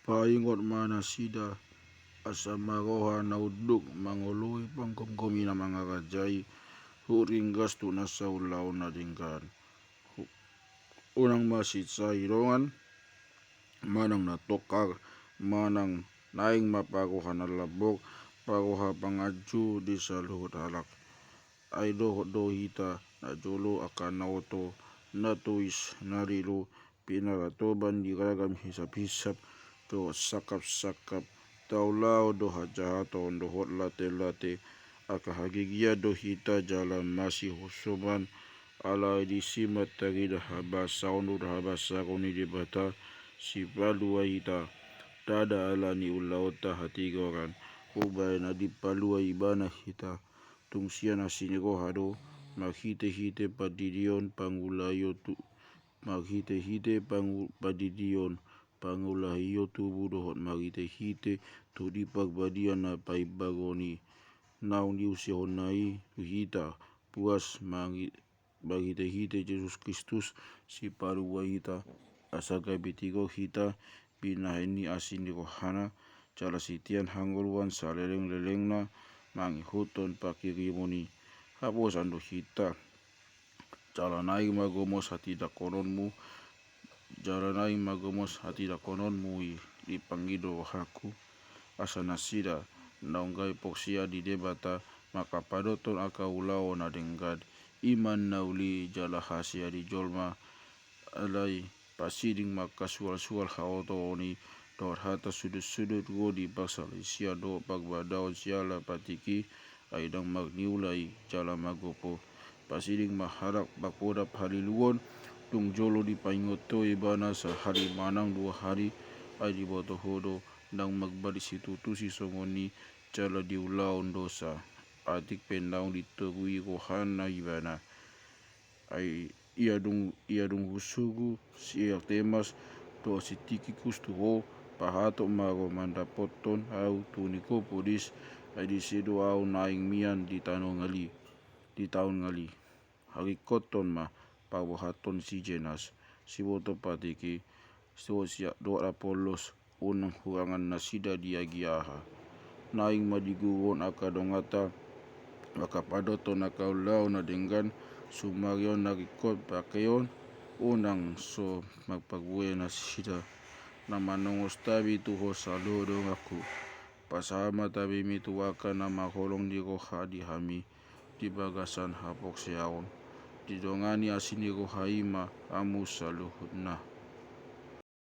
paingot mana sida asamaroha nauduk mangului pangkomkomi na mga kajay huringgas tu nasa ulaw na dinggan unang masit sa irongan manang natokar manang naing maparuha na labok paruha pangadju di sa luhut halak ay dohita na jolo akan nauto natuis narilo pinaratoban di ragam hisap-hisap do sakap-sakap taulao do hajahaton do hot late-late akahagigia do hita jalan masih husuman ala di simat tari da habasaon do habasakoni di bata si palua hita tada ala ni ulauta hatigoran ubay na di palua ibana hita tungsia na sinirohado maghite-hite padidion pangulayo tu maghite-hite padidion pangulayo tubu dohot maghite-hite tu di pagbadian na paibagoni naung di usihonai hita puas maghite-hite Jesus Kristus si parua hita asaga bitigo hita binahini asini rohana jala sitian hangoluan sa leleng-leleng na mangihuton pakirimoni hapos ando hita jalanai magomos hati dakononmu jalanai magomos hati dakononmu di pangido haku asa nasida naunggai poksia di debata maka padoton aka ulao na denggad iman nauli jala hasia di jolma alai pasiding maka sual-sual haoto oni dor hata sudut-sudut godi pasal isia do pagbadao siala patiki aidang magniulai jala magopo pasiding maharak bakpodap haliluon tung jolo di paingoto ibana sa hari manang 2 hari ay di boto hodo nang magbalik situtu si songoni jala di ulaon dosa atik pendaung ditugui kohan na ibana ay iadung husugu siak temas to sitikikus tuho pahato mago mandapoton au tuniko podis ay di sido au naing mian di tahun ngali harikoton ma pawahaton si jenas si boto patiki so siak doa polos unang hurangan nasida diagiaha naing madiguron akadongata makapadoton nakaulau na denggan sumarion narikot pakeon unang so magpagbuhay na sida na manongos tabi tuho sa lodong aku pasama tabi mituwaka na maholong di roha di hami di bagasan hapok siaon didongani asini rohaima amu sa luhut na